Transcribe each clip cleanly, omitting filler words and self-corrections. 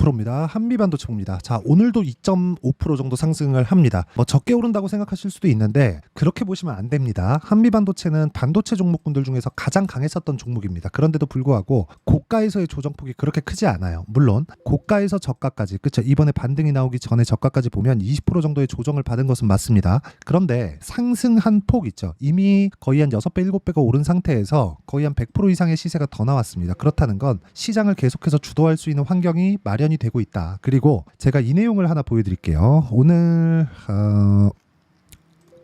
프로입니다. 한미반도체입니다. 자, 오늘도 2.5% 정도 상승을 합니다. 적게 오른다고 생각하실 수도 있는데 그렇게 보시면 안 됩니다. 한미반도체는 반도체 종목군들 중에서 가장 강했었던 종목입니다. 그런데도 불구하고 고가에서의 조정폭이 그렇게 크지 않아요. 물론 고가에서 저가까지, 그렇죠? 이번에 반등이 나오기 전에 저가까지 보면 20% 정도의 조정을 받은 것은 맞습니다. 그런데 상승한 폭 있죠. 이미 거의 한 6배, 7배가 오른 상태에서 거의 한 100% 이상의 시세가 더 나왔습니다. 그렇다는 건 시장을 계속해서 주도할 수 있는 환경이 마련이 되고 있다. 그리고 제가 이 내용을 하나 보여드릴게요. 오늘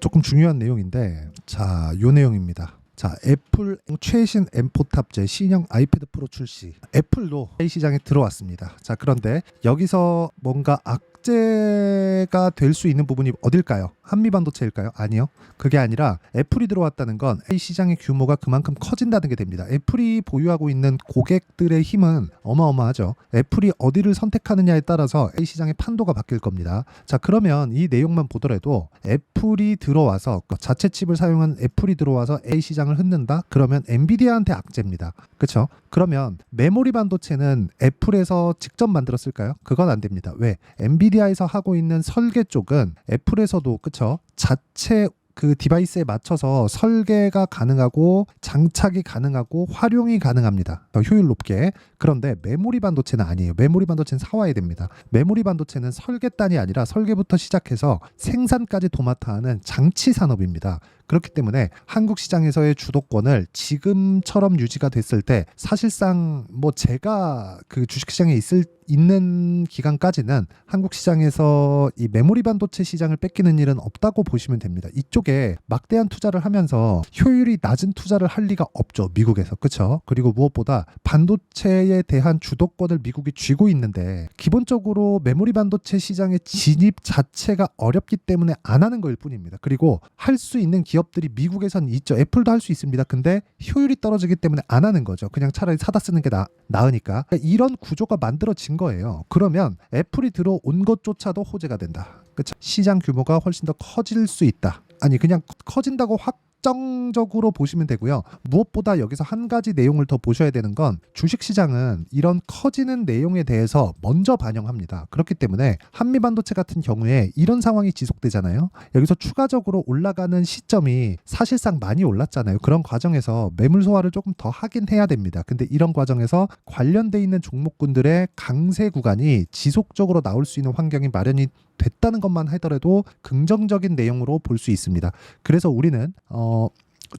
조금 중요한 내용인데, 자, 요 내용입니다. 자, 애플 최신 M4 탑재 신형 아이패드 프로 출시. 애플도 시장에 들어왔습니다. 자, 그런데 여기서 뭔가 악재가 될 수 있는 부분이 어딜까요? 한미반도체일까요? 아니요. 그게 아니라 애플이 들어왔다는 건 시장의 규모가 그만큼 커진다는 게 됩니다. 애플이 보유하고 있는 고객들의 힘은 어마어마하죠. 애플이 어디를 선택하느냐에 따라서 시장의 판도가 바뀔 겁니다. 자, 그러면 이 내용만 보더라도 애플이 들어와서 자체 칩을 사용한 애플이 들어와서 시장을 흔든다? 그러면 엔비디아한테 악재입니다. 그렇죠? 그러면 메모리 반도체는 애플에서 직접 만들었을까요? 그건 안 됩니다. 왜? 엔비디아에서 하고 있는 설계 쪽은 애플에서도, 그렇죠? 자체 그 디바이스에 맞춰서 설계가 가능하고 장착이 가능하고 활용이 가능합니다. 효율 높게. 그런데 메모리 반도체는 아니에요. 메모리 반도체는 사와야 됩니다. 메모리 반도체는 설계단이 아니라 설계부터 시작해서 생산까지 도맡아 하는 장치 산업입니다. 그렇기 때문에 한국 시장에서의 주도권을 지금처럼 유지가 됐을 때 사실상 제가 그 주식시장에 있는 기간까지는 한국 시장에서 이 메모리 반도체 시장을 뺏기는 일은 없다고 보시면 됩니다. 이쪽에 막대한 투자를 하면서 효율이 낮은 투자를 할 리가 없죠. 미국에서. 그렇죠? 그리고 무엇보다 반도체에 대한 주도권을 미국이 쥐고 있는데 기본적으로 메모리 반도체 시장의 진입 자체가 어렵기 때문에 안 하는 거일 뿐입니다. 그리고 할 수 있는 기업들이 미국에선 있죠. 애플도 할 수 있습니다. 근데 효율이 떨어지기 때문에 안 하는 거죠. 그냥 차라리 사다 쓰는 게 나으니까. 이런 구조가 만들어진 거예요. 그러면 애플이 들어온 것조차도 호재가 된다. 그쵸? 시장 규모가 훨씬 더 커질 수 있다. 아니, 그냥 커진다고 확정적으로 보시면 되고요. 무엇보다 여기서 한 가지 내용을 더 보셔야 되는 건 주식시장은 이런 커지는 내용에 대해서 먼저 반영합니다. 그렇기 때문에 한미반도체 같은 경우에 이런 상황이 지속되잖아요. 여기서 추가적으로 올라가는 시점이 사실상 많이 올랐잖아요. 그런 과정에서 매물 소화를 조금 더 하긴 해야 됩니다. 근데 이런 과정에서 관련돼 있는 종목군들의 강세 구간이 지속적으로 나올 수 있는 환경이 마련이 됐다는 것만 하더라도 긍정적인 내용으로 볼 수 있습니다. 그래서 우리는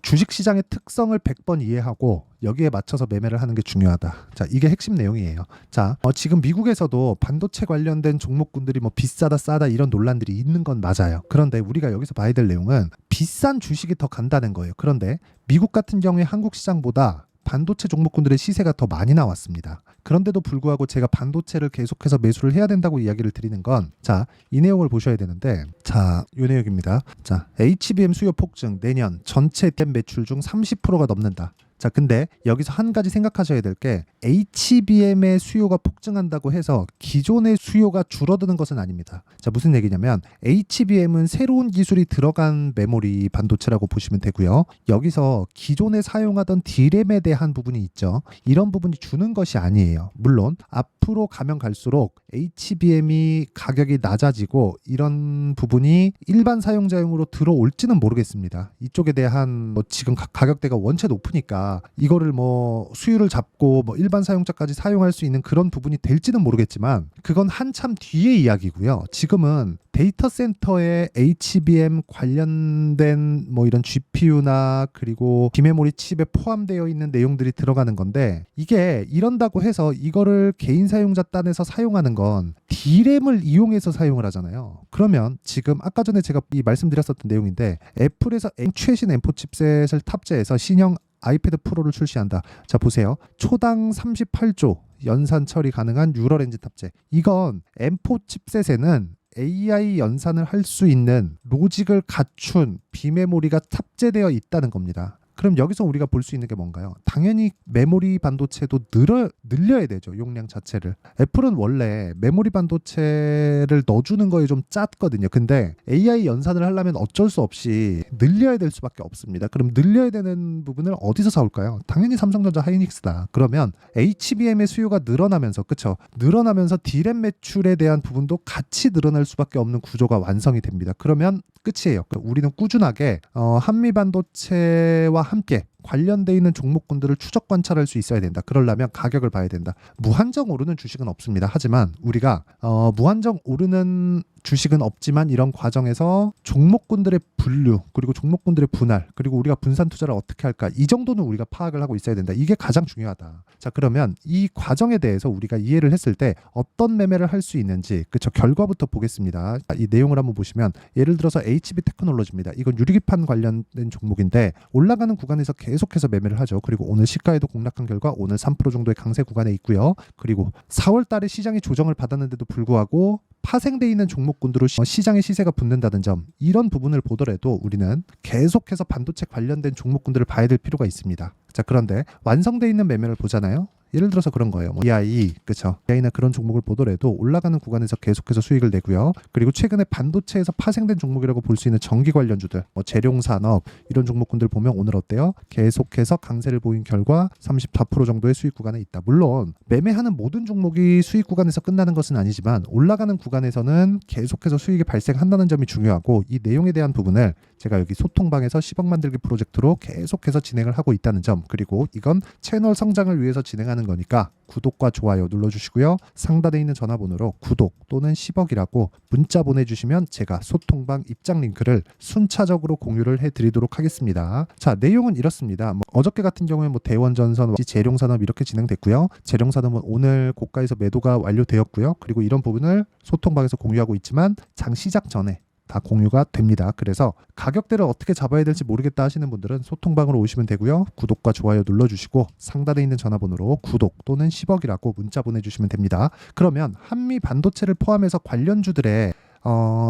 주식시장의 특성을 100번 이해하고 여기에 맞춰서 매매를 하는 게 중요하다. 자, 이게 핵심 내용이에요. 자, 지금 미국에서도 반도체 관련된 종목군들이 비싸다 싸다 이런 논란들이 있는 건 맞아요. 그런데 우리가 여기서 봐야 될 내용은 비싼 주식이 더 간다는 거예요. 그런데 미국 같은 경우에 한국 시장보다 반도체 종목군들의 시세가 더 많이 나왔습니다. 그런데도 불구하고 제가 반도체를 계속해서 매수를 해야 된다고 이야기를 드리는 건, 자, 이 내용을 보셔야 되는데, 자, 이 내용입니다. 자, HBM 수요 폭증, 내년 전체 댐 매출 중 30%가 넘는다. 자, 근데 여기서 한 가지 생각하셔야 될 게 HBM의 수요가 폭증한다고 해서 기존의 수요가 줄어드는 것은 아닙니다. 자, 무슨 얘기냐면 HBM은 새로운 기술이 들어간 메모리 반도체라고 보시면 되고요. 여기서 기존에 사용하던 D램에 대한 부분이 있죠. 이런 부분이 주는 것이 아니에요. 물론 앞으로 가면 갈수록 HBM이 가격이 낮아지고 이런 부분이 일반 사용자용으로 들어올지는 모르겠습니다. 이쪽에 대한 지금 가격대가 원체 높으니까 이거를 수율을 잡고 일반 사용자까지 사용할 수 있는 그런 부분이 될지는 모르겠지만 그건 한참 뒤의 이야기고요. 지금은 데이터 센터에 HBM 관련된 이런 GPU나 그리고 비메모리 칩에 포함되어 있는 내용들이 들어가는 건데, 이게 이런다고 해서 이거를 개인 사용자 단에서 사용하는 건 D램을 이용해서 사용을 하잖아요. 그러면 지금 아까 전에 제가 말씀드렸었던 내용인데 애플에서 최신 M4 칩셋을 탑재해서 신형 아이패드 프로를 출시한다. 자, 보세요. 초당 38조 연산 처리 가능한 뉴럴 엔진 탑재. 이건 M4 칩셋에는 AI 연산을 할 수 있는 로직을 갖춘 비메모리가 탑재되어 있다는 겁니다. 그럼 여기서 우리가 볼 수 있는 게 뭔가요? 당연히 메모리 반도체도 늘려야 되죠. 용량 자체를. 애플은 원래 메모리 반도체를 넣어주는 거에 좀 짰거든요. 근데 AI 연산을 하려면 어쩔 수 없이 늘려야 될 수밖에 없습니다. 그럼 늘려야 되는 부분을 어디서 사올까요? 당연히 삼성전자 하이닉스다. 그러면 HBM의 수요가 늘어나면서, 그쵸? 늘어나면서 D램 매출에 대한 부분도 같이 늘어날 수밖에 없는 구조가 완성이 됩니다. 그러면 끝이에요. 우리는 꾸준하게 한미 반도체와 함께 관련돼 있는 종목군들을 추적 관찰할 수 있어야 된다. 그러려면 가격을 봐야 된다. 무한정 오르는 주식은 없습니다. 하지만 우리가 무한정 오르는 주식은 없지만 이런 과정에서 종목군들의 분류, 그리고 종목군들의 분할, 그리고 우리가 분산 투자를 어떻게 할까, 이 정도는 우리가 파악을 하고 있어야 된다. 이게 가장 중요하다. 자, 그러면 이 과정에 대해서 우리가 이해를 했을 때 어떤 매매를 할 수 있는지, 그쵸, 결과부터 보겠습니다. 이 내용을 한번 보시면, 예를 들어서 HB 테크놀로지입니다. 이건 유리기판 관련된 종목인데 올라가는 구간에서 계속해서 매매를 하죠. 그리고 오늘 시가에도 공략한 결과 오늘 3% 정도의 강세 구간에 있고요. 그리고 4월 달에 시장이 조정을 받았는데도 불구하고 파생돼 있는 종목군들로 시장의 시세가 붙는다는 점, 이런 부분을 보더라도 우리는 계속해서 반도체 관련된 종목군들을 봐야 될 필요가 있습니다. 자, 그런데 완성돼 있는 매매를 보잖아요. 예를 들어서 그런 거예요. DI, 그쵸? DI나 그런 종목을 보더라도 올라가는 구간에서 계속해서 수익을 내고요. 그리고 최근에 반도체에서 파생된 종목이라고 볼 수 있는 전기 관련주들, 재룡산업, 이런 종목군들 보면 오늘 어때요? 계속해서 강세를 보인 결과 34% 정도의 수익 구간에 있다. 물론 매매하는 모든 종목이 수익 구간에서 끝나는 것은 아니지만 올라가는 구간에서는 계속해서 수익이 발생한다는 점이 중요하고, 이 내용에 대한 부분을 제가 여기 소통방에서 10억 만들기 프로젝트로 계속해서 진행을 하고 있다는 점, 그리고 이건 채널 성장을 위해서 진행하는 거니까 구독과 좋아요 눌러주시고요. 상단에 있는 전화번호로 구독 또는 10억이라고 문자 보내주시면 제가 소통방 입장 링크를 순차적으로 공유를 해드리도록 하겠습니다. 자, 내용은 이렇습니다. 어저께 같은 경우에 대원전선, 재룡산업 이렇게 진행됐고요. 재룡산업은 오늘 고가에서 매도가 완료되었고요. 그리고 이런 부분을 소통방에서 공유하고 있지만 장 시작 전에 다 공유가 됩니다. 그래서 가격대를 어떻게 잡아야 될지 모르겠다 하시는 분들은 소통방으로 오시면 되고요. 구독과 좋아요 눌러주시고 상단에 있는 전화번호로 구독 또는 10억이라고 문자 보내주시면 됩니다. 그러면 한미 반도체를 포함해서 관련주들의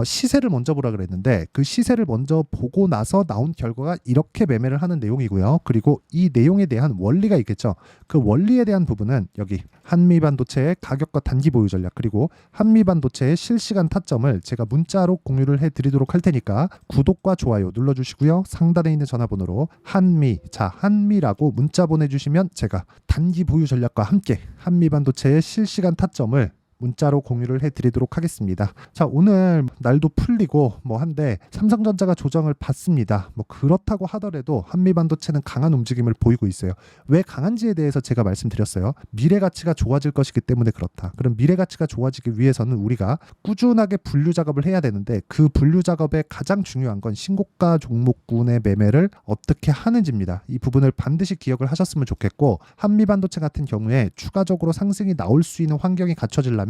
시세를 먼저 보라 그랬는데, 그 시세를 먼저 보고 나서 나온 결과가 이렇게 매매를 하는 내용이고요. 그리고 이 내용에 대한 원리가 있겠죠. 그 원리에 대한 부분은 여기 한미반도체의 가격과 단기 보유 전략, 그리고 한미반도체의 실시간 타점을 제가 문자로 공유를 해드리도록 할 테니까 구독과 좋아요 눌러주시고요. 상단에 있는 전화번호로 한미라고 문자 보내주시면 제가 단기 보유 전략과 함께 한미반도체의 실시간 타점을 문자로 공유를 해드리도록 하겠습니다. 자, 오늘 날도 풀리고 한데 삼성전자가 조정을 받습니다. 그렇다고 하더라도 한미반도체는 강한 움직임을 보이고 있어요. 왜 강한지에 대해서 제가 말씀드렸어요. 미래 가치가 좋아질 것이기 때문에 그렇다. 그럼 미래 가치가 좋아지기 위해서는 우리가 꾸준하게 분류 작업을 해야 되는데, 그 분류 작업의 가장 중요한 건 신고가 종목군의 매매를 어떻게 하는지입니다. 이 부분을 반드시 기억을 하셨으면 좋겠고, 한미반도체 같은 경우에 추가적으로 상승이 나올 수 있는 환경이 갖춰지려면,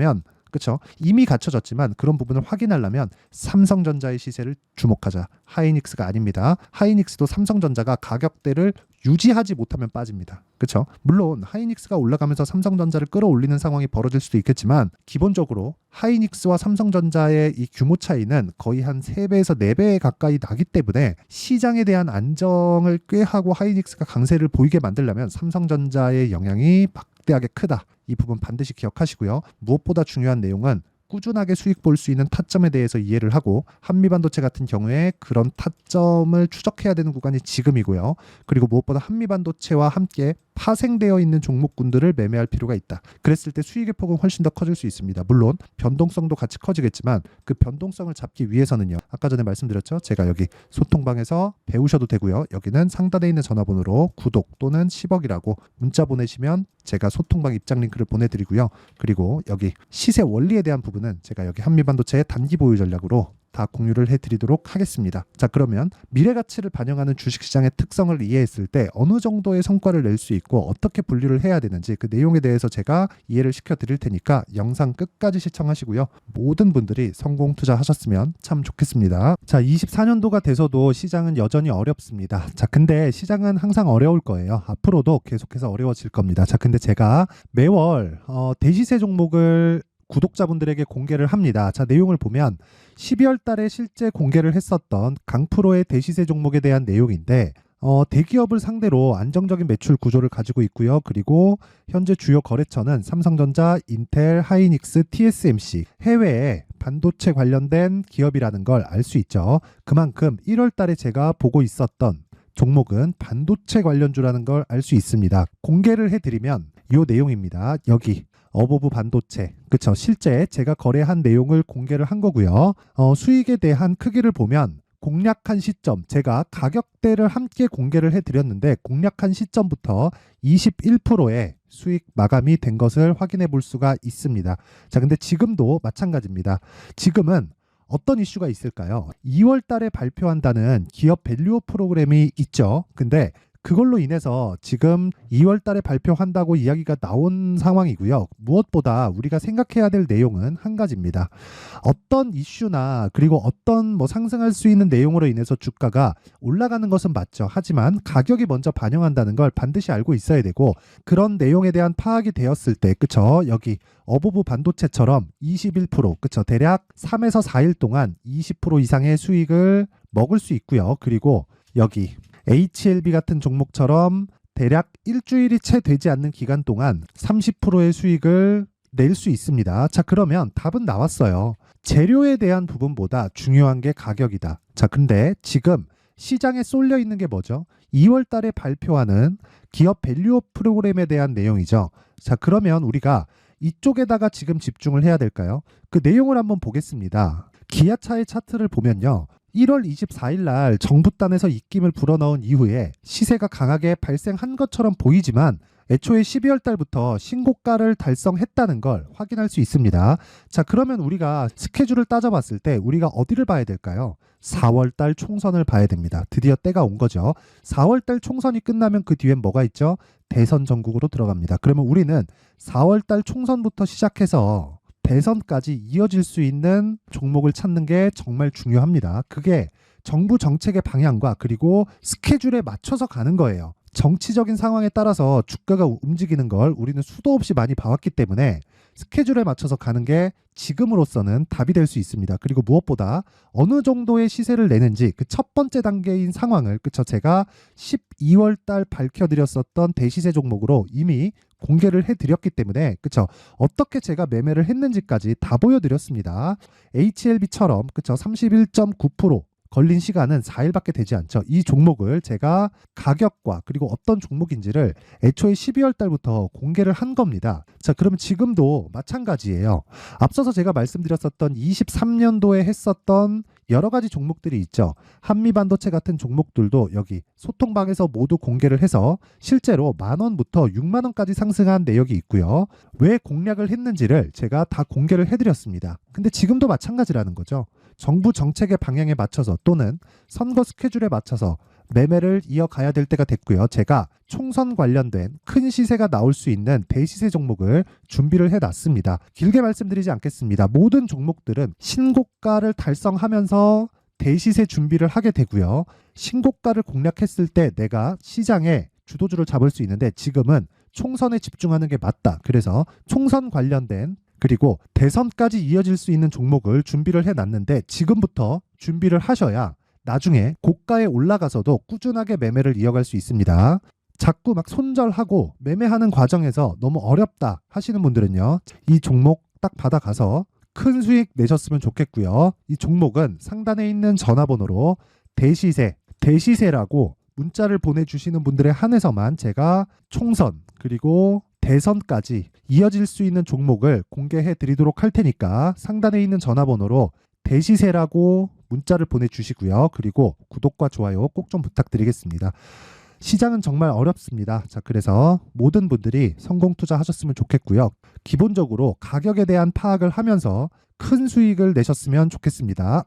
그렇죠? 이미 갖춰졌지만 그런 부분을 확인하려면 삼성전자의 시세를 주목하자. 하이닉스가 아닙니다. 하이닉스도 삼성전자가 가격대를 유지하지 못하면 빠집니다. 그렇죠? 물론 하이닉스가 올라가면서 삼성전자를 끌어올리는 상황이 벌어질 수도 있겠지만, 기본적으로 하이닉스와 삼성전자의 이 규모 차이는 거의 한 3배에서 4배 가까이 나기 때문에 시장에 대한 안정을 꾀하고 하이닉스가 강세를 보이게 만들려면 삼성전자의 영향이 막대하게 크다. 이 부분 반드시 기억하시고요. 무엇보다 중요한 내용은 꾸준하게 수익 볼 수 있는 타점에 대해서 이해를 하고, 한미반도체 같은 경우에 그런 타점을 추적해야 되는 구간이 지금이고요. 그리고 무엇보다 한미반도체와 함께 파생되어 있는 종목군들을 매매할 필요가 있다. 그랬을 때 수익의 폭은 훨씬 더 커질 수 있습니다. 물론 변동성도 같이 커지겠지만 그 변동성을 잡기 위해서는요, 아까 전에 말씀드렸죠. 제가 여기 소통방에서 배우셔도 되고요. 여기는 상단에 있는 전화번호로 구독 또는 10억이라고 문자 보내시면 제가 소통방 입장 링크를 보내드리고요. 그리고 여기 시세 원리에 대한 부분은 제가 여기 한미반도체의 단기 보유 전략으로 다 공유를 해드리도록 하겠습니다. 자, 그러면 미래 가치를 반영하는 주식시장의 특성을 이해했을 때 어느 정도의 성과를 낼 수 있고 어떻게 분류를 해야 되는지, 그 내용에 대해서 제가 이해를 시켜드릴 테니까 영상 끝까지 시청하시고요. 모든 분들이 성공 투자하셨으면 참 좋겠습니다. 자, 24년도가 돼서도 시장은 여전히 어렵습니다. 자, 근데 시장은 항상 어려울 거예요. 앞으로도 계속해서 어려워질 겁니다. 자, 근데 제가 매월 대시세 종목을 구독자분들에게 공개를 합니다. 자, 내용을 보면 12월 달에 실제 공개를 했었던 강프로의 대시세 종목에 대한 내용인데, 대기업을 상대로 안정적인 매출 구조를 가지고 있고요. 그리고 현재 주요 거래처는 삼성전자, 인텔, 하이닉스, TSMC, 해외에 반도체 관련된 기업이라는 걸 알 수 있죠. 그만큼 1월 달에 제가 보고 있었던 종목은 반도체 관련주라는 걸 알 수 있습니다. 공개를 해드리면 이 내용입니다. 여기 어보브 반도체, 그쵸? 실제 제가 거래한 내용을 공개를 한 거고요. 수익에 대한 크기를 보면 공략한 시점, 제가 가격대를 함께 공개를 해드렸는데 공략한 시점부터 21%의 수익 마감이 된 것을 확인해 볼 수가 있습니다. 자, 근데 지금도 마찬가지입니다. 지금은 어떤 이슈가 있을까요? 2월 달에 발표한다는 기업 밸류업 프로그램이 있죠. 근데 그걸로 인해서 지금 2월 달에 발표한다고 이야기가 나온 상황이고요. 무엇보다 우리가 생각해야 될 내용은 한 가지입니다. 어떤 이슈나 그리고 어떤 상승할 수 있는 내용으로 인해서 주가가 올라가는 것은 맞죠. 하지만 가격이 먼저 반영한다는 걸 반드시 알고 있어야 되고, 그런 내용에 대한 파악이 되었을 때, 그쵸? 여기 어보브 반도체처럼 21%, 그쵸? 대략 3에서 4일 동안 20% 이상의 수익을 먹을 수 있고요. 그리고 여기 HLB 같은 종목처럼 대략 일주일이 채 되지 않는 기간 동안 30%의 수익을 낼 수 있습니다. 자, 그러면 답은 나왔어요. 재료에 대한 부분보다 중요한 게 가격이다. 자, 근데 지금 시장에 쏠려 있는 게 뭐죠? 2월 달에 발표하는 기업 밸류업 프로그램에 대한 내용이죠. 자, 그러면 우리가 이쪽에다가 지금 집중을 해야 될까요? 그 내용을 한번 보겠습니다. 기아차의 차트를 보면요. 1월 24일 날 정부단에서 입김을 불어넣은 이후에 시세가 강하게 발생한 것처럼 보이지만 애초에 12월 달부터 신고가를 달성했다는 걸 확인할 수 있습니다. 자, 그러면 우리가 스케줄을 따져봤을 때 우리가 어디를 봐야 될까요? 4월 달 총선을 봐야 됩니다. 드디어 때가 온 거죠. 4월 달 총선이 끝나면 그 뒤엔 뭐가 있죠? 대선 전국으로 들어갑니다. 그러면 우리는 4월 달 총선부터 시작해서 대선까지 이어질 수 있는 종목을 찾는 게 정말 중요합니다. 그게 정부 정책의 방향과 그리고 스케줄에 맞춰서 가는 거예요. 정치적인 상황에 따라서 주가가 움직이는 걸 우리는 수도 없이 많이 봐왔기 때문에 스케줄에 맞춰서 가는 게 지금으로서는 답이 될 수 있습니다. 그리고 무엇보다 어느 정도의 시세를 내는지 그 첫 번째 단계인 상황을, 그쵸? 제가 12월 달 밝혀드렸었던 대시세 종목으로 이미 공개를 해드렸기 때문에, 그쵸? 어떻게 제가 매매를 했는지까지 다 보여드렸습니다. HLB처럼, 그쵸? 31.9% 걸린 시간은 4일밖에 되지 않죠. 이 종목을 제가 가격과 그리고 어떤 종목인지를 애초에 12월 달부터 공개를 한 겁니다. 자, 그러면 지금도 마찬가지예요. 앞서서 제가 말씀드렸었던 23년도에 했었던 여러 가지 종목들이 있죠. 한미반도체 같은 종목들도 여기 소통방에서 모두 공개를 해서 실제로 10,000원부터 60,000원까지 상승한 내역이 있고요. 왜 공략을 했는지를 제가 다 공개를 해드렸습니다. 근데 지금도 마찬가지라는 거죠. 정부 정책의 방향에 맞춰서 또는 선거 스케줄에 맞춰서 매매를 이어가야 될 때가 됐고요. 제가 총선 관련된 큰 시세가 나올 수 있는 대시세 종목을 준비를 해놨습니다. 길게 말씀드리지 않겠습니다. 모든 종목들은 신고가를 달성하면서 대시세 준비를 하게 되고요. 신고가를 공략했을 때 내가 시장에 주도주를 잡을 수 있는데 지금은 총선에 집중하는 게 맞다. 그래서 총선 관련된 그리고 대선까지 이어질 수 있는 종목을 준비를 해놨는데 지금부터 준비를 하셔야 나중에 고가에 올라가서도 꾸준하게 매매를 이어갈 수 있습니다. 자꾸 막 손절하고 매매하는 과정에서 너무 어렵다 하시는 분들은요. 이 종목 딱 받아가서 큰 수익 내셨으면 좋겠고요. 이 종목은 상단에 있는 전화번호로 대시세라고 문자를 보내주시는 분들에 한해서만 제가 총선 그리고 대선까지 이어질 수 있는 종목을 공개해 드리도록 할 테니까 상단에 있는 전화번호로 대시세라고 문자를 보내주시고요. 그리고 구독과 좋아요 꼭 좀 부탁드리겠습니다. 시장은 정말 어렵습니다. 자, 그래서 모든 분들이 성공 투자하셨으면 좋겠고요. 기본적으로 가격에 대한 파악을 하면서 큰 수익을 내셨으면 좋겠습니다.